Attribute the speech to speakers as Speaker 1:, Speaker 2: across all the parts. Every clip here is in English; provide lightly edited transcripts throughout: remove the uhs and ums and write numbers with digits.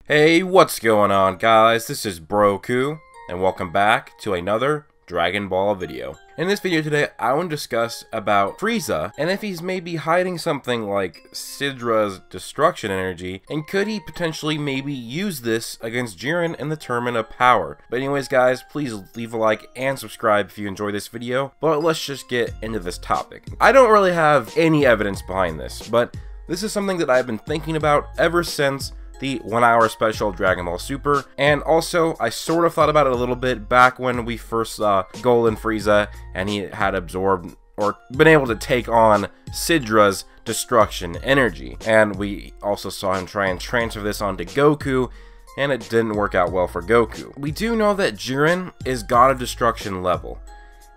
Speaker 1: Hey, what's going on, guys? This is Broku, and welcome back to another Dragon Ball video. In this video today, I want to discuss about Frieza, and if he's maybe hiding something like Sidra's destruction energy, and could he potentially maybe use this against Jiren in the Tournament of Power. But anyways, guys, please leave a like and subscribe if you enjoy this video, but let's just get into this topic. I don't really have any evidence behind this, but this is something that I've been thinking about ever since the 1 hour special of Dragon Ball Super, and also I sort of thought about it a little bit back when we first saw Golden Frieza and he had absorbed or been able to take on Sidra's destruction energy, and we also saw him try and transfer this onto Goku, and it didn't work out well for Goku. We do know that Jiren is God of Destruction level,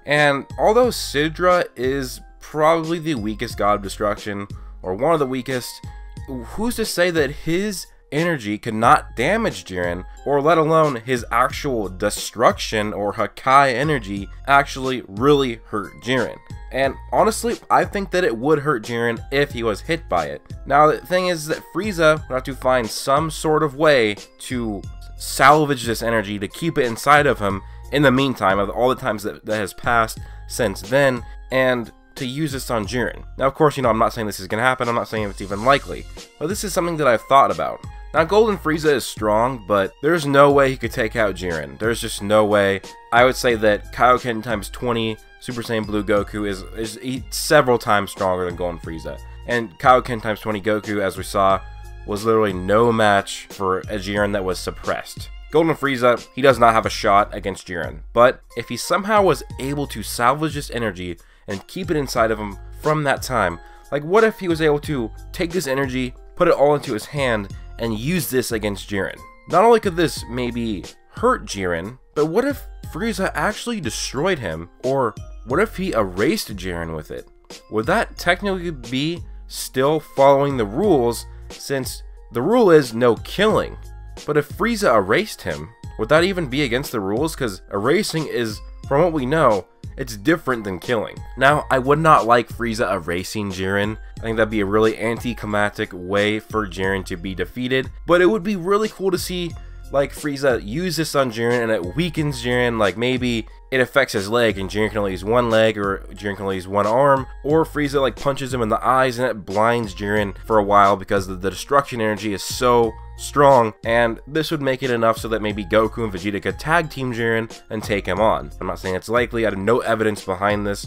Speaker 1: and although Sidra is probably the weakest God of Destruction, or one of the weakest, who's to say that his energy could not damage Jiren, or let alone his actual destruction or Hakai energy actually really hurt Jiren. And honestly, I think that it would hurt Jiren if he was hit by it. Now the thing is that Frieza would have to find some sort of way to salvage this energy to keep it inside of him in the meantime of all the times that has passed since then, and to use this on Jiren. Now of course, you know, I'm not saying this is going to happen, I'm not saying it's even likely, but this is something that I've thought about. Now Golden Frieza is strong, but there's no way he could take out Jiren. There's just no way. I would say that Kaioken times 20 Super Saiyan Blue Goku is several times stronger than Golden Frieza. And Kaioken times 20 Goku, as we saw, was literally no match for a Jiren that was suppressed. Golden Frieza, he does not have a shot against Jiren, but if he somehow was able to salvage this energy and keep it inside of him from that time, like what if he was able to take this energy, put it all into his hand, and use this against Jiren? Not only could this maybe hurt Jiren, but what if Frieza actually destroyed him, or what if he erased Jiren with it? Would that technically be still following the rules, since the rule is no killing? But if Frieza erased him, would that even be against the rules? Because erasing is, from what we know, it's different than killing. Now, I would not like Frieza erasing Jiren. I think that'd be a really anticlimactic way for Jiren to be defeated. But it would be really cool to see, like, Frieza use this on Jiren and it weakens Jiren. Like, maybe it affects his leg and Jiren can only use one leg, or Jiren can only use one arm. Or Frieza, like, punches him in the eyes and it blinds Jiren for a while because the destruction energy is so strong, and this would make it enough so that maybe Goku and Vegeta could tag team Jiren and take him on. I'm not saying it's likely, I have no evidence behind this,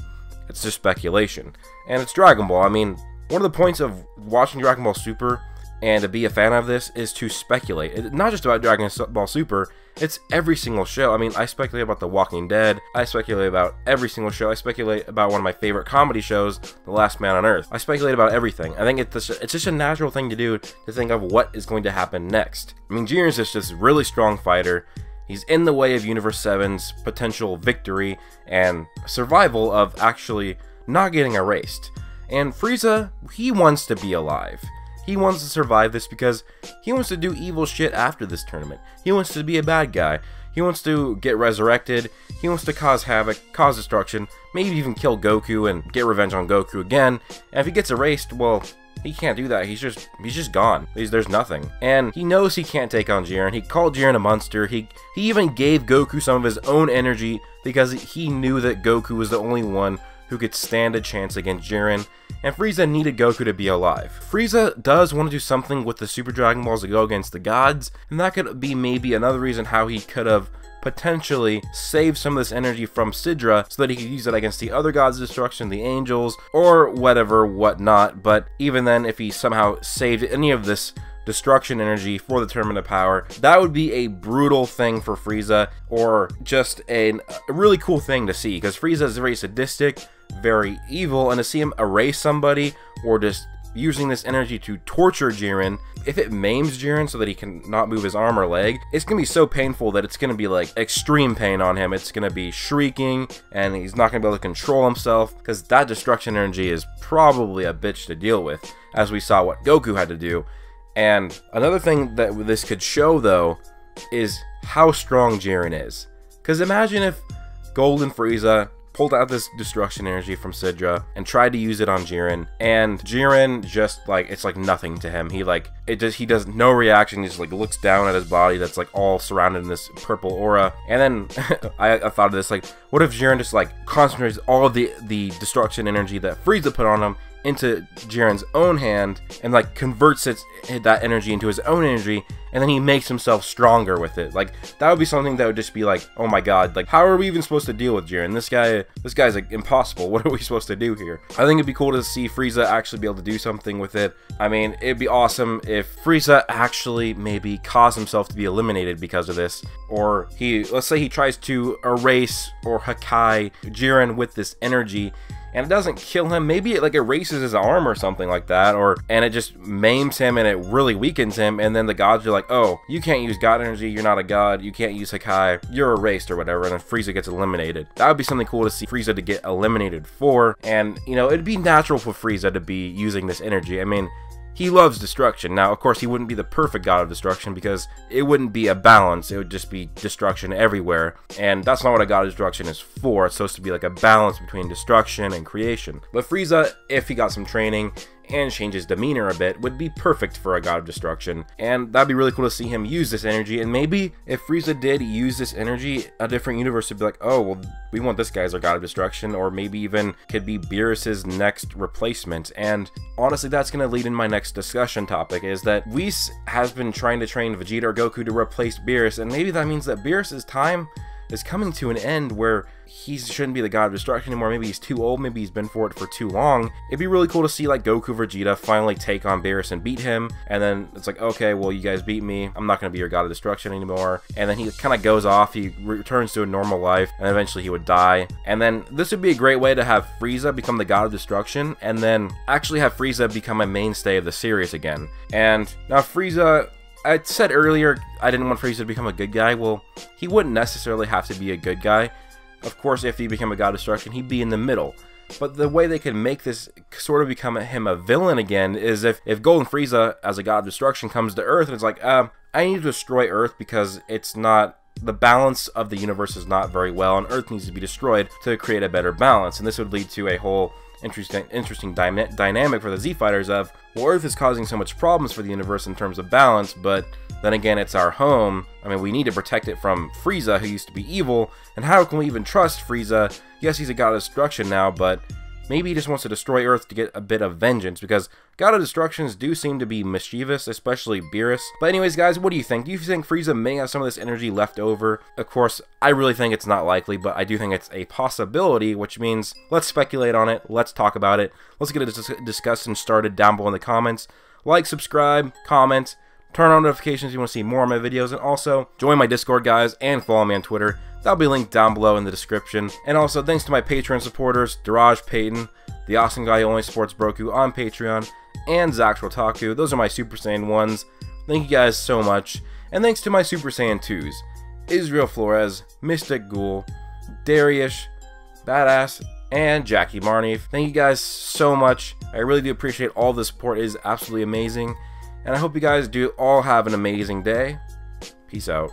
Speaker 1: it's just speculation. And it's Dragon Ball. I mean, one of the points of watching Dragon Ball Super and to be a fan of this is to speculate. It's not just about Dragon Ball Super, it's every single show. I mean, I speculate about The Walking Dead, I speculate about every single show, I speculate about one of my favorite comedy shows, The Last Man on Earth. I speculate about everything. I think it's just a natural thing to do, to think of what is going to happen next. I mean, Jiren's just this really strong fighter. He's in the way of Universe 7's potential victory and survival of actually not getting erased. And Frieza, he wants to be alive. He wants to survive this because he wants to do evil shit after this tournament. He wants to be a bad guy. He wants to get resurrected. He wants to cause havoc, cause destruction, maybe even kill Goku and get revenge on Goku again. And if he gets erased, well, he can't do that. He's just gone. There's nothing. And he knows he can't take on Jiren. He called Jiren a monster. He even gave Goku some of his own energy because he knew that Goku was the only one who could stand a chance against Jiren, and Frieza needed Goku to be alive. Frieza does want to do something with the Super Dragon Balls to go against the gods, and that could be maybe another reason how he could have potentially saved some of this energy from Sidra so that he could use it against the other gods of destruction, the angels, or whatnot. But even then, if he somehow saved any of this destruction energy for the Tournament of Power, that would be a brutal thing for Frieza, or just a really cool thing to see, because Frieza is very sadistic, very evil, and to see him erase somebody, or just using this energy to torture Jiren, if it maims Jiren so that he can not move his arm or leg, it's gonna be so painful that it's gonna be like extreme pain on him. It's gonna be shrieking, and he's not gonna be able to control himself, because that destruction energy is probably a bitch to deal with, as we saw what Goku had to do. And another thing that this could show, though, is how strong Jiren is. Because imagine if Golden Frieza pulled out this destruction energy from Sidra and tried to use it on Jiren, and Jiren just like, it's like nothing to him. He does no reaction. He just like looks down at his body that's like all surrounded in this purple aura. And then I thought of this, like, what if Jiren just like concentrates all of the destruction energy that Frieza put on him into Jiren's own hand and like converts that energy into his own energy, and then he makes himself stronger with it. Like, that would be something that would just be like, oh my god, like, how are we even supposed to deal with Jiren? This guy's like impossible. What are we supposed to do here? I think it'd be cool to see Frieza actually be able to do something with it. I mean, it'd be awesome if Frieza actually maybe caused himself to be eliminated because of this, or let's say he tries to erase or Hakai Jiren with this energy, and it doesn't kill him. Maybe it like erases his arm or something like that, and it just maims him and it really weakens him, and then the gods are like, oh, you can't use god energy, you're not a god, you can't use Hakai, you're erased or whatever, and then Frieza gets eliminated. That would be something cool to see Frieza to get eliminated for, and you know, it'd be natural for Frieza to be using this energy. I mean, he loves destruction. Now, of course, he wouldn't be the perfect god of destruction because it wouldn't be a balance. It would just be destruction everywhere. And that's not what a god of destruction is for. It's supposed to be like a balance between destruction and creation. But Frieza, if he got some training and change his demeanor a bit, would be perfect for a god of destruction, and that'd be really cool to see him use this energy. And maybe if Frieza did use this energy, a different universe would be like, oh, well, we want this guy as our god of destruction, or maybe even could be Beerus's next replacement. And honestly, that's going to lead in my next discussion topic, is that Whis has been trying to train Vegeta or Goku to replace Beerus, and maybe that means that Beerus's time is coming to an end where he shouldn't be the god of destruction anymore. Maybe he's too old, maybe he's been for it for too long. It'd be really cool to see like Goku Vegeta finally take on Beerus and beat him, and then it's like, okay, well, you guys beat me, I'm not going to be your god of destruction anymore. And then he kind of goes off, he returns to a normal life, and eventually he would die. And then this would be a great way to have Frieza become the god of destruction, and then actually have Frieza become a mainstay of the series again. And now Frieza, I said earlier I didn't want Frieza to become a good guy. Well, he wouldn't necessarily have to be a good guy. Of course, if he became a god of destruction, he'd be in the middle. But the way they could make this sort of become him a villain again is if Golden Frieza as a god of destruction comes to Earth and it's like, I need to destroy Earth because it's not, the balance of the universe is not very well, and Earth needs to be destroyed to create a better balance. And this would lead to a whole interesting dynamic for the Z Fighters of, well, Earth is causing so much problems for the universe in terms of balance, but then again, it's our home. I mean, we need to protect it from Frieza, who used to be evil, and how can we even trust Frieza? Yes, he's a god of destruction now, but maybe he just wants to destroy Earth to get a bit of vengeance, because god of destructions do seem to be mischievous, especially Beerus. But anyways, guys, what do you think? Do you think Frieza may have some of this energy left over? Of course, I really think it's not likely, but I do think it's a possibility, which means let's speculate on it, let's talk about it, let's get a discussion started down below in the comments. Like, subscribe, comment, turn on notifications if you want to see more of my videos, and also join my Discord, guys, and follow me on Twitter. That'll be linked down below in the description. And also, thanks to my Patreon supporters, Daraj Payton, the awesome guy who only supports Broku on Patreon, and Zaxrotaku. Those are my Super Saiyan 1s. Thank you guys so much. And thanks to my Super Saiyan 2s, Israel Flores, Mystic Ghoul, Darius, Badass, and Jackie Marnie. Thank you guys so much. I really do appreciate all the support. It is absolutely amazing. And I hope you guys do all have an amazing day. Peace out.